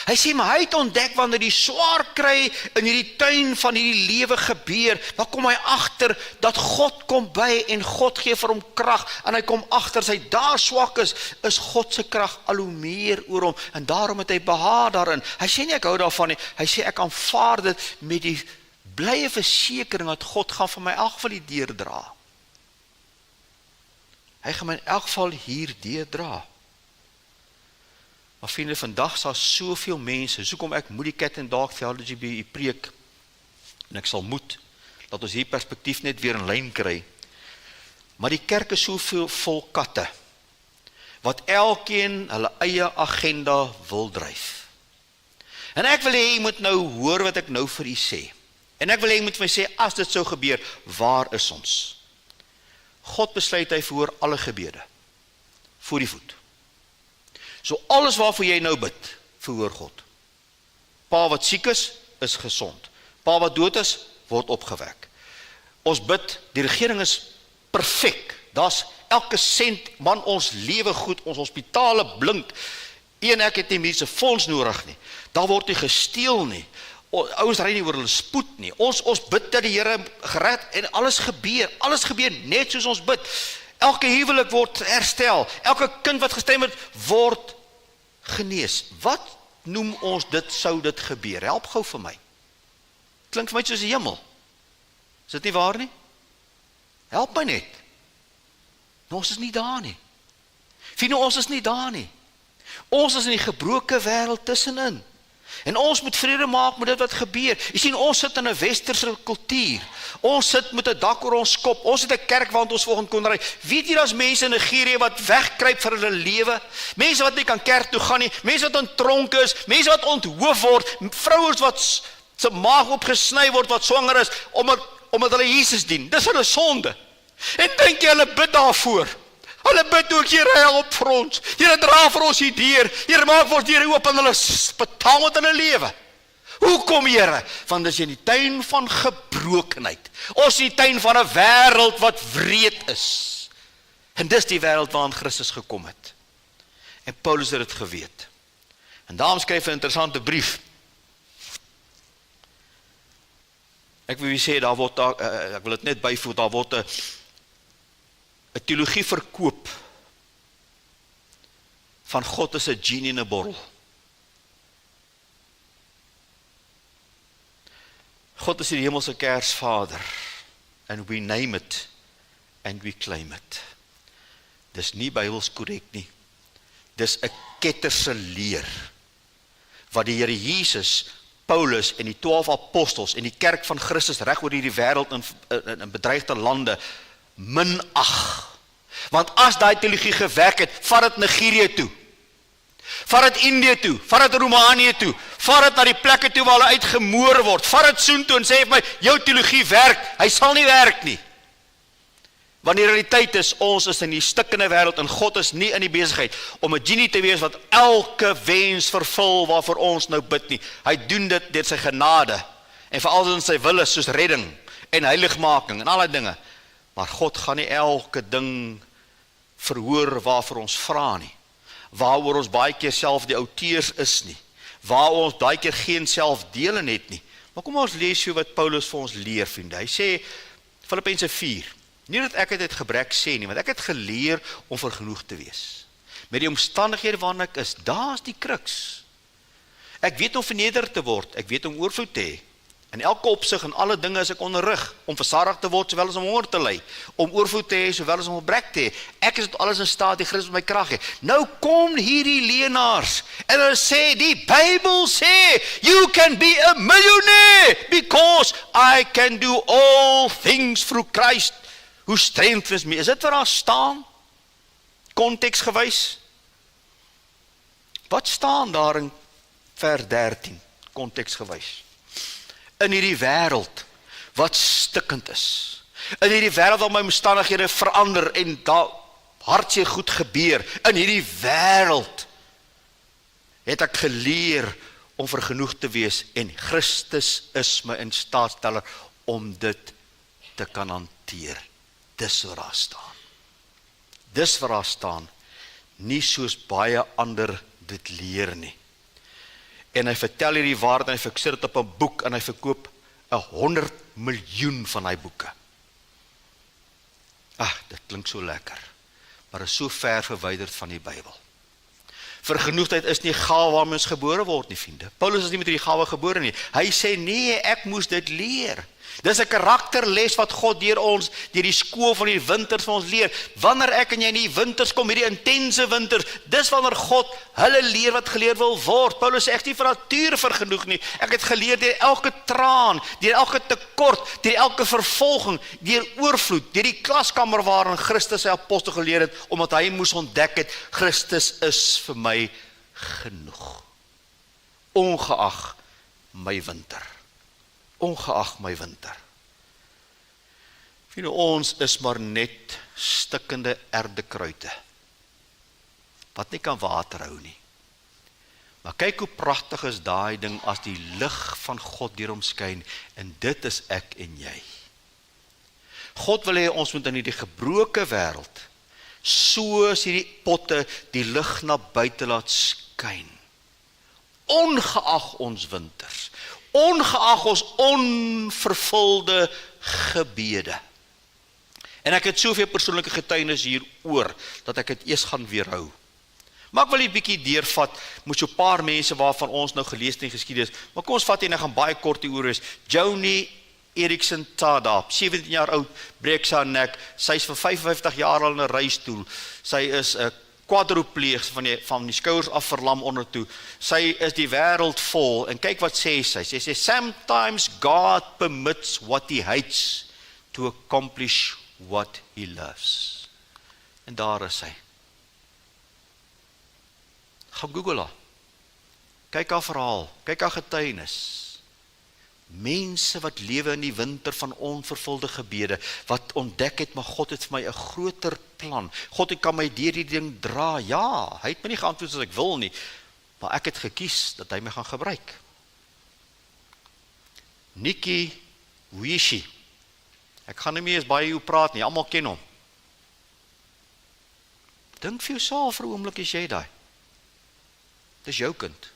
Hy sê, maar hy het ontdek wanneer die swaar kry in hierdie tuin van hierdie lewe gebeur, dan kom hy agter dat God kom by en God gee vir hom krag en hy kom agter as hy daar swak is God se krag al hoe meer oor hom en daarom het hy behaag daarin. Hy sê nie ek hou daarvan nie, hy sê ek aanvaar dit met die blye versekering dat God gaan vir my in elk geval die deurdra. Hy gaan my in elk geval hier deurdra. Maar vriende, vandag sal soveel mense, soekom ek moet die Cat and Dog Theology by preek, en ek sal moet, dat ons hier perspektief net weer in lyn kry, maar die kerk is soveel vol katte, wat elkeen hulle eie agenda wil dryf. En ek wil hê jy moet nou hoor wat ek nou vir u sê, en ek wil hê jy moet vir my sê, as dit sou gebeur, waar is ons? God besluit hy verhoor alle gebede, voor die voet. So alles waarvoor jy nou bid, verhoor God. Pa wat siek is gesond. Pa wat dood is, word opgewek. Ons bid, die regering is perfek. Daar's elke sent, man, ons lewe goed, ons hospitale blink. Ek het nie mense fonds nodig nie. Daar word nie gesteel nie. Ouens ry nie oor hulle spoed nie. Ons bid dat die Here gered en alles gebeur net soos ons bid. Elke huwelik word herstel, elke kind wat gestrem word genees. Wat noem ons dit, sou dit gebeur? Help gou vir my. Klink vir my soos die hemel. Is dit nie waar nie? Help my net. Maar ons is nie daar nie. Vriende, ons is nie daar nie. Ons is in die gebroke wêreld tussenin. En ons moet vrede maak met dit wat gebeur. Jy sien, ons sit in 'n westerse kultuur. Ons sit met 'n dak oor ons kop. Ons het 'n kerk waar ons volgende kon ry. Weet jy, daar's mense in Nigerië wat wegkruip vir hulle lewe. Mense wat nie kan kerk toe gaan nie. Mense wat in tronke is. Mense wat onthoof word. Vrouens wat se maag opgesny word wat swanger is omdat hulle Jesus dien. Dis hulle sonde. En dink jy hulle bid daarvoor? Hulle bid ook, Here, help vir ons. Here, dra vir ons die deur. Here, maak vir ons deur oop en hulle betaal met hulle lewe. Hoekom, Here? Want dis in die tuin van gebrokenheid. Ons in die tuin van 'n wêreld wat wreed is. En dis die wêreld waarin Christus gekom het. En Paulus het dit geweet. En daarom skryf hy 'n interessante brief. Ek wil sê, daar word ek wil dit net byvoeg, daar word 'n teologie verkoop van God is 'n genie in 'n bottel. God is die hemelse Kersvader, and we name it and we claim it. Dis nie Bybels korrek nie. Dis 'n ketterse leer wat die Here Jesus, Paulus en die 12 apostels en die kerk van Christus reg oor hierdie wêreld in bedreigde lande minag. Want as daai teologie gewerk het, vat dit Nigerië toe. Vat dit Indië toe, vat dit Roemanië toe, vat dit na die plekke toe waar hulle uitgemoor word. Vat dit soontoe en sê vir my, jou teologie werk. Hy sal nie werk nie. Want die realiteit is, ons is in die stikkende wêreld en God is nie in die besigheid om 'n genie te wees wat elke wens vervul waarvoor ons nou bid nie. Hy doen dit deur sy genade en veral in sy wil is soos redding en heiligmaking en allerlei dinge. Maar God gaan nie elke ding verhoor waarvoor ons vra nie. Waaroor ons baie keer self die outeurs is nie. Waar ons baie keer geen selfdele het nie. Maar kom ons lees so wat Paulus vir ons leer, vriende. Hy sê, Filippense 4, nie dat ek dit uit gebrek sê nie, want ek het geleer om vergenoeg te wees. Met die omstandighede waarin ek is, daar is die kruks. Ek weet om verneder te word, ek weet om oorvloed te hê. In elke opsig en alle dinge is ek onderrig, om versadig te word, sowel as om honger te ly, om oorvloed te hê, sowel as om gebrek te hê. Ek is tot alles in staat, die Christus my krag gee. Nou kom hierdie leenaars, en hulle sê, die Bybel sê, you can be a millionaire, because I can do all things through Christ, who strengthens me. Is dit waar daar staan? Konteksgewys? Wat staan daar in vers 13, konteksgewys? in hierdie wêreld wat stikkend is. In hierdie wêreld waar my omstandighede verander en daar hartseer goed gebeur. In hierdie wêreld het ek geleer om vergenoeg te wees en Christus is my in staatsteller om dit te kan hanteer. Dis waar daar staan. Dis waar daar staan. Nie soos baie ander dit leer nie. En hy vertel hierdie waarheid en hy fikseer dit op 'n boek en hy verkoop 100 miljoen van hy boeke. Dit klink so lekker, maar is so ver verwyderd van die Bybel. Vergenoegdheid is nie gawe waarmee ons gebore word nie, vriende. Paulus is nie met hierdie gawe gebore nie. Hy sê nee, ek moes dit leer. Dis 'n karakterles wat God deur die skool van die winters vir ons leer. Wanneer ek en jy in die winters kom, hierdie intense winters, dis wanneer God hulle leer wat geleer wil word. Paulus sê ek is nie van nature vergenoeg nie. Ek het geleer deur elke traan, deur elke tekort, deur elke vervolging, deur oorvloed, deur die klaskamer waarin Christus sy apostel geleer het, omdat hy moes ontdek het, Christus is vir my genoeg. Ongeag my winter. Ongeag my winter. Ons is maar net stikkende erdekruite, wat nie kan water hou nie. Maar kyk hoe pragtig is daai ding as die lig van God deur hom skyn, en dit is ek en jy. God wil hê ons moet in hierdie gebroke wêreld, soos hierdie potte, die lig na buite laat skyn. Ongeag ons winters, ongeag ons onvervulde gebede. En ek het soveel persoonlike getuienis hieroor, dat ek dit eers gaan weerhou. Maar ek wil die bietjie deurvat, met so 'n paar mense waarvan ons nou gelees het in geskiedenis, maar kom ons vat en ek gaan baie kort hieroor is. Joni Eareckson Tada, 17 jaar oud, breek sy nek, sy is vir 55 jaar al in 'n reistoel, sy is 'n quadripleeg van die skouers af verlam ondertoe. Sy is die wêreld vol en kyk wat sê sy. Sy sê sometimes God permits what he hates to accomplish what he loves. En daar is sy. Gaan Google haar. Kyk haar verhaal, kyk haar getuienis. Mense wat lewe in die winter van onvervulde gebede, wat ontdek het, maar God het vir my 'n groter plan. God kan my deur die ding dra. Ja, hy het my nie geantwoord soos ek wil nie, maar ek het gekies dat hy my gaan gebruik. Nikki Wishi. Ek gaan nie meer eens baie hoe praat nie, almal ken hom. Dink vir jouself vir 'n oomblik as jy daai. Dis jou kind.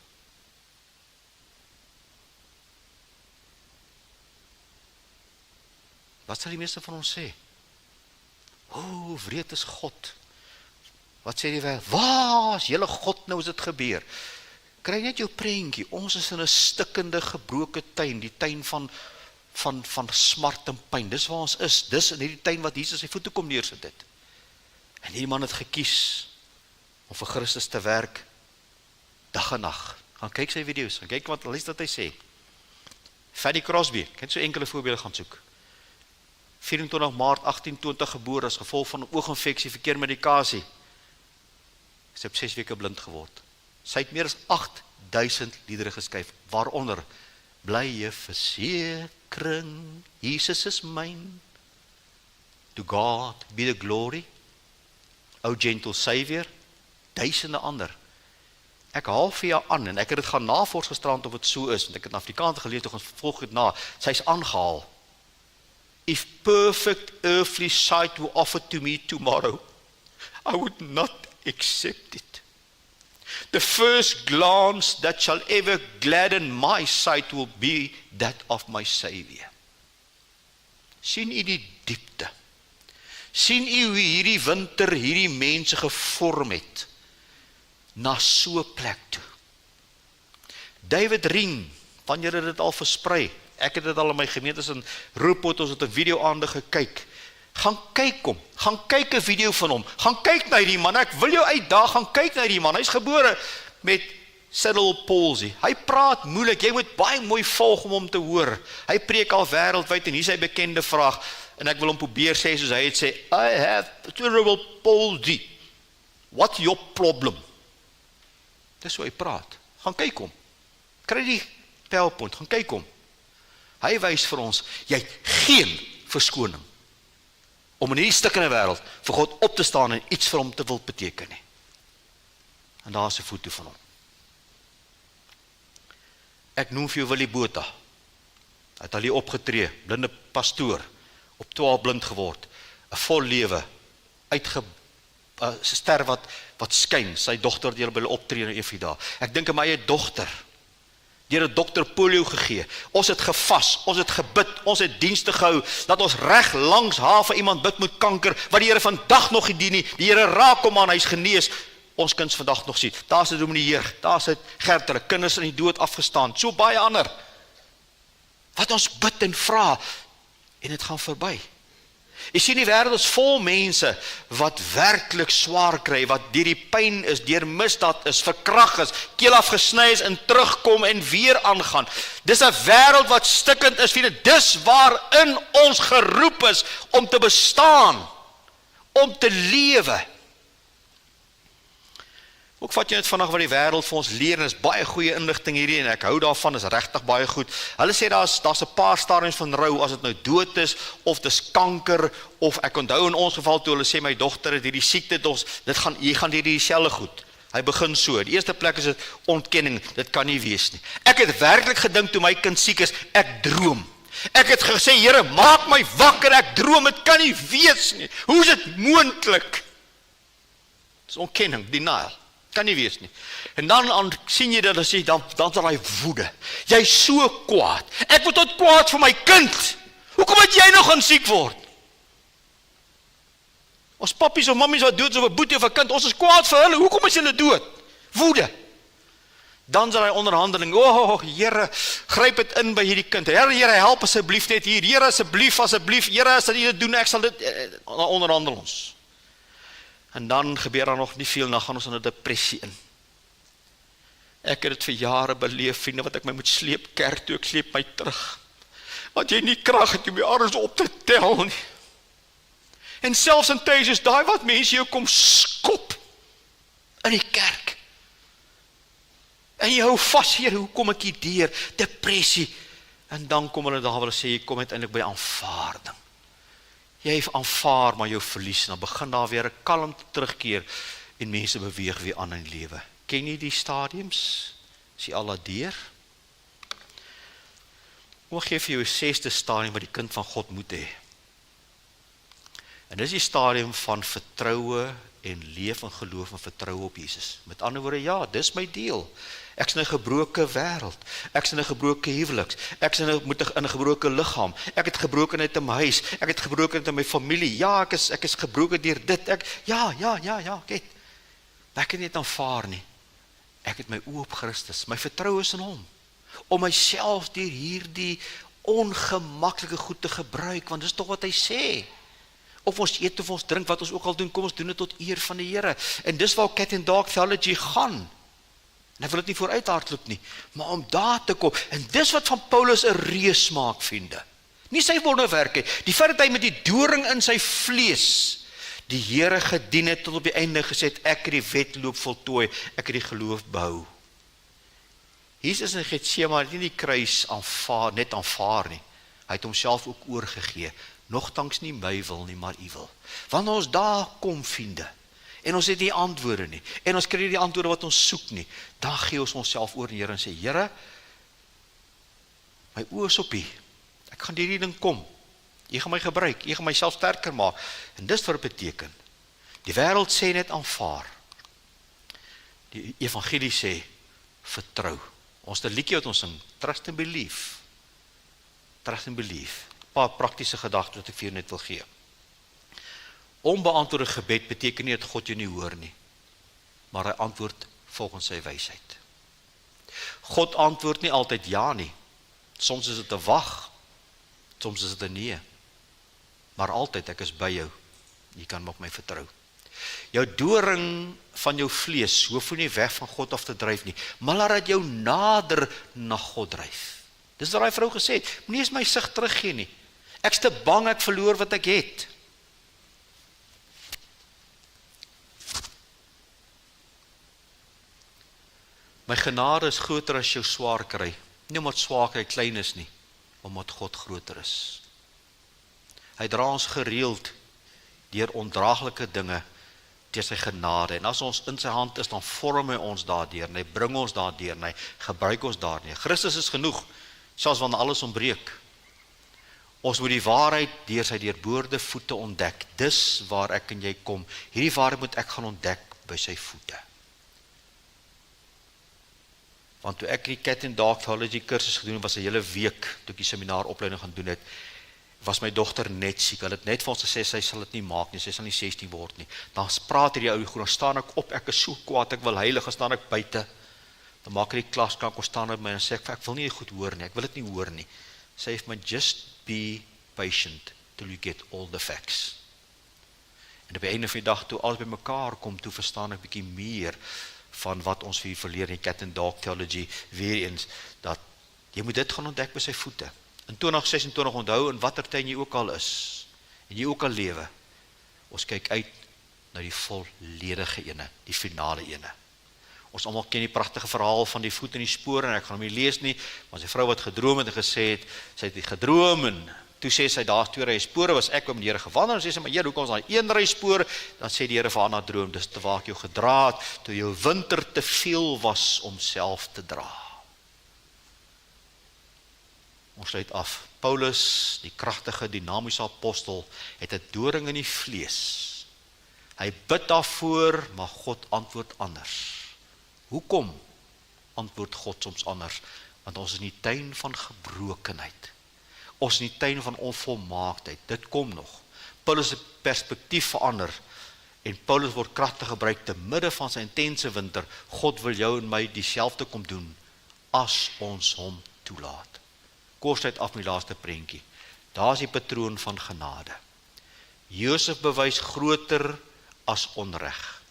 Wat sal die meeste van ons sê? Wreed is God. Wat sê die wêreld? Waar is julle God nou as dit gebeur? Kry net jou prentjie. Ons is in 'n stikkende, gebroke tuin, die tuin van smart en pyn. Dis waar ons is. Dis in hierdie tuin wat Jesus sy voete kom neersit het. En hierdie man het gekies om vir Christus te werk dag en nag. Gaan kyk sy video's, gaan kyk wat hy sê. Fanny Crosby, ek het so enkele voorbeelde gaan soek. 24 Maart 1820 gebore as gevolg van 'n ooginfeksie, verkeerde medikasie. Sy het 6 weke blind geword. Sy het meer as 8000 liedere geskryf, waaronder Blye versekering, Jesus is myn, to God be the glory, O gentle Savior, duisende ander. Ek haal vir jou aan, en ek het dit gaan navors gisterand of dit so is, want ek het in Afrikaans gelees, toe ons volg het na, sy is aangehaal. If perfect earthly sight were offered to me tomorrow, I would not accept it. The first glance that shall ever gladden my sight will be that of my Savior. Sien u die diepte? Sien u hoe hierdie winter hierdie mense gevorm het na so 'n plek toe? David Ring, van julle het dit al versprei. Ek het dit al in my gemeentes in Rooipot, ons het 'n video aande gekyk. Gaan kyk hom, gaan kyk 'n video van hom, gaan kyk na hierdie man, ek wil jou uitdaag, gaan kyk na hierdie man, hy is gebore met cerebral palsy, hy praat moeilik, jy moet baie mooi volg om hom te hoor, hy preek al wêreldwyd en hier is sy bekende vraag, en ek wil hom probeer sê soos hy het sê, I have cerebral palsy, what's your problem? Dis hoe hy praat, gaan kyk hom, kry die PowerPoint, gaan kyk hom, Hy wys vir ons, jy het geen verskoning om in hierdie stikkende wêreld vir God op te staan en iets vir hom te wil beteken nie. En daar is 'n foto van hom. Ek noem vir jou Willie Botha. Hy het al hier opgetree, blinde pastoor, op 12 blind geword, 'n vol lewe, ster wat skyn, sy dogter het by hulle optree in Efida. Ek dink aan my eie dogter, deur 'n dokter polio gegee. Ons het gevas, ons het gebid, ons het dienste gehou, dat ons reg langs haar vir iemand bid met kanker, wat die Here vandag nog nie dien nie. Die Here raak hom aan, hy's genees. Ons kinders vandag nog sien. Daar's 'n Dominee Heer, daar's 'n Gert, hulle kinders in die dood afgestaan, so baie ander. Wat ons bid en vra, en dit gaan verby. Jy sien, die wêreld is vol mense wat werklik swaar kry, wat deur die pyn is, deur misdaad is, verkrag is, keel afgesny is en terugkom en weer aangaan. Dis 'n wêreld wat stikkend is, dis waarin ons geroep is om te bestaan, om te lewe. Ook vat jy net vandag wat die wêreld vir ons leer, en is baie goeie inligting hierdie, en ek hou daarvan, is regtig baie goed. Hulle sê daar's 'n paar stadiums van rou, as dit nou dood is, of dis kanker, of ek onthou in ons geval toe hulle sê my dogter het hierdie siekte, jy gaan hierdie dieselfde goed. Hy begin so. Die eerste plek is dit ontkenning, dit kan nie wees nie. Ek het werklik gedink toe my kind siek is, ek droom. Ek het gesê, Here, maak my wakker, ek droom, dit kan nie wees nie. Hoe is dit moontlik? Dis ontkenning, denial. Kan nie wees nie. En dan sien jy dat as jy dan is hy woede. Jy's so kwaad. Ek word tot kwaad vir my kind. Hoekom het jy nog gaan siek word? Ons pappies of mammies wat dood is of 'n boetie of 'n kind, ons is kwaad vir hulle. Hoekom is hulle dood? Woede. Dan is hy onderhandeling. Here, gryp dit in by hierdie kind. Here, help asseblief net hier. Here, asseblief, Here, as jy dit doen, ek sal dit onderhandel ons. En dan gebeur daar nog nie veel, dan gaan ons in 'n depressie in. Ek het dit vir jare beleef, vriende, wat ek my moet sleep kerk toe, ek sleep my terug. Want jy nie krag het om jou arms op te tel nie. En selfs in tye soos daai wat mense jou kom skop in die kerk. En jy hou vas, Here, hoe kom ek hier deur? Depressie. En dan kom hulle daar wil sê, jy kom uiteindelik by aanvaarding. Jy aanvaar maar jou verlies, en dan begin daar weer 'n kalmte terugkeer, en mense beweeg weer aan in lewe. Ken jy die stadiums? Is jy al daardeur? Ek gee vir jou 'n 6de stadium wat die kind van God moet hê. En dis die stadium van vertroue en leef in geloof en vertroue op Jesus. Met ander woorde, ja, dis my deel. Ek is in 'n gebroke wêreld. Ek is in 'n gebroke huweliks. Ek is in 'n gebroke liggaam. Ek het gebrokenheid in my huis. Ek het gebrokenheid in my familie. Ja, ek is gebroken deur dit. Ja, kyk. Ek kan dit aanvaar nie. Ek het my oë op Christus. My vertroue is in hom. Om myself deur hierdie ongemaklike goed te gebruik, want dis tog wat hy sê. Of ons eet of ons drink, wat ons ook al doen, kom ons doen dit tot eer van die Here. En dis waar Cat and Dog Theology gaan. En ek wil dit nie vooruit hardloop nie, maar om daar te kom. En dis wat van Paulus 'n reus maak, vriende. Nie sy wonderwerk nie. Die feit dat hy met die doring in sy vlees die Here gedien het tot op die einde gesê het, ek het die wedloop voltooi, ek het die geloof behou. Jesus in Getsemane het nie die kruis net aanvaar nie. Hy het homself ook oorgegee. Nogtans nie my wil nie, maar u wil. Wanneer ons daar kom, vriende, en ons het nie antwoorde nie, en ons kry nie die antwoorde wat ons soek nie, dan gee ons onsself oor aan die Here en sê, Here, my oë is op U. Ek gaan hierdie ding kom. U gaan my gebruik, U gaan myself sterker maak. En dis wat dit beteken. Die wêreld sê net aanvaar. Die evangelie sê vertrou. Ons het 'n liedjie wat ons sing, trust and believe. Trust and believe. 'n Paar praktiese gedagtes wat ek vir jou net wil gee. Onbeantwoorde gebed beteken nie dat God jou nie hoor nie, maar hy antwoord volgens sy wysheid. God antwoord nie altyd ja nie. Soms is dit 'n wag, soms is dit 'n nee. Maar altyd, ek is by jou. Jy kan op my vertrou. Jou doring van jou vlees hoef nie weg van God af te dryf nie, maar laat dit jou nader na God dryf. Dis wat daai vrou gesê het, moenie eens my sig teruggee nie. Ek's te bang ek verloor wat ek het. My genade is groter as jou swaar kry. Nie omdat swaar kry klein is nie, omdat God groter is. Hy dra ons gereeld deur ondraaglike dinge, deur sy genade, en as ons in sy hand is, dan vorm hy ons daardeur, en hy bring ons daardeur, en hy gebruik ons daarmee. Christus is genoeg, selfs wanneer alles ontbreek. Ons moet die waarheid deur sy deurboorde voete ontdek. Dis waar ek en jy kom. Hierdie waarheid moet ek gaan ontdek by sy voete. Want toe ek die Cat and Dog Theology kursus gedoen het, was 'n hele week, toe ek die seminaaropleiding gaan doen het, was my dogter net siek. Hulle het net vir ons gesê, sy sal dit nie maak nie, sy sal nie 16 word nie. Dan praat hierdie ou, dan staan ek op, ek is so kwaad, ek wil heilig, dan staan ek buite. Dan maak ek die klasklank, ons staan op my en sê ek wil nie goed hoor nie, ek wil dit nie hoor nie. Sy het my, just be patient till you get all the facts. En op die einde van die dag, toe alles by mekaar kom, toe verstaan ek bietjie meer van wat ons vir verleer in Cat and Dog Theology, weer eens, dat jy moet dit gaan ontdek by sy voete. In 2026 onthou, in watter tyd jy ook al is, en jy ook al lewe, ons kyk uit na die volledige ene, die finale ene. Ons almal ken die pragtige verhaal van die voet in die spore, en ek gaan hom nie lees nie, maar sy vrou wat gedroom het en gesê het, sy het gedroom, en toe sê sy, daar is 2 rye spore, was ek met die Here gewandel, en sê sy, maar Heer, hoekom is daar 1 ry spoor? Dan sê die Here vir haar na droom, dis te waar ek jou gedra het, toe jou winter te veel was om self te dra. Ons sluit af. Paulus, die kragtige, dinamiese apostel, het 'n doring in die vlees. Hy bid daarvoor, maar God antwoord anders. Hoekom antwoord God soms anders? Want ons is in die tuin van gebrokenheid. Ons is in die tuin van onvolmaaktheid. Dit kom nog. Paulus se perspektief verander, en Paulus word kragtig gebruik te midde van sy intense winter. God wil jou en my dieselfde kom doen, as ons hom toelaat. Kortheid af met die laaste prentjie. Daar is die patroon van genade. Josef bewys groter as onreg.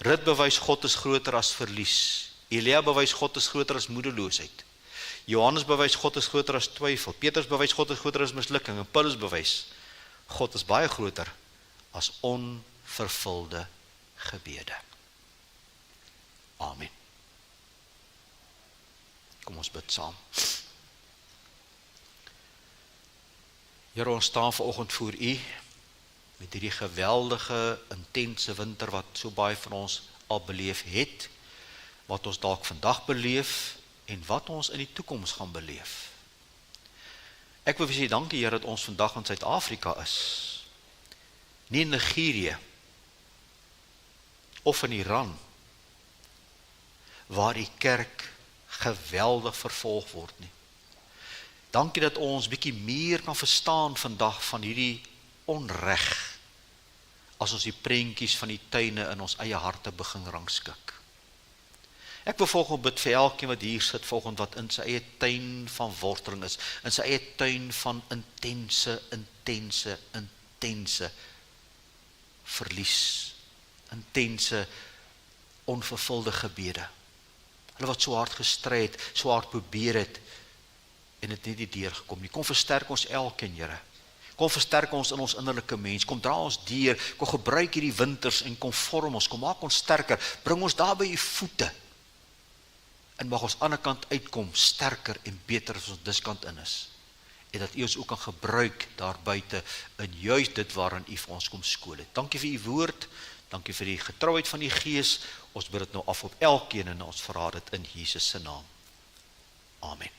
Rut bewys God is groter as verlies. Elia bewys God is groter as moedeloosheid. Johannes bewys God is groter as twyfel. Petrus bewys God is groter as mislukking. En Paulus bewys God is baie groter as onvervulde gebede. Amen. Kom ons bid saam. Here, ons staan vanoggend voor U met hierdie geweldige, intense winter wat so baie van ons al beleef het, wat ons dalk vandag beleef en wat ons in die toekoms gaan beleef. Ek wil vir U dankie, Here, dat ons vandag in Suid-Afrika is, nie in Nigerië of in Iran, waar die kerk geweldig vervolg word nie. Dankie dat ons bietjie meer kan verstaan vandag van hierdie onreg, as ons die prentjies van die tuine in ons eie harte begin rangskik. Ek wil volgende bid vir elkeen wat hier sit volgende, wat in sy eie tuin van worteling is, in sy eie tuin van intense verlies, intense onvervulde gebede. Hulle wat so hard gestry het, so hard probeer het, en het nie die deur gekom nie. Kom versterk ons elkeen, Here. Kom versterk ons in ons innerlike mens. Kom dra ons deur. Kom gebruik hierdie winters en kom vorm ons. Kom maak ons sterker. Bring ons daar by U voete. En mag ons aan die kant uitkom sterker en beter as ons diskant in is. En dat U ons ook kan gebruik daar buite in juist dit waarin U vir ons kom skool het. Dankie vir U woord. Dankie vir die getrouheid van die Gees. Ons bid dit nou af op elkeen en ons vra dit in Jesus se naam. Amen.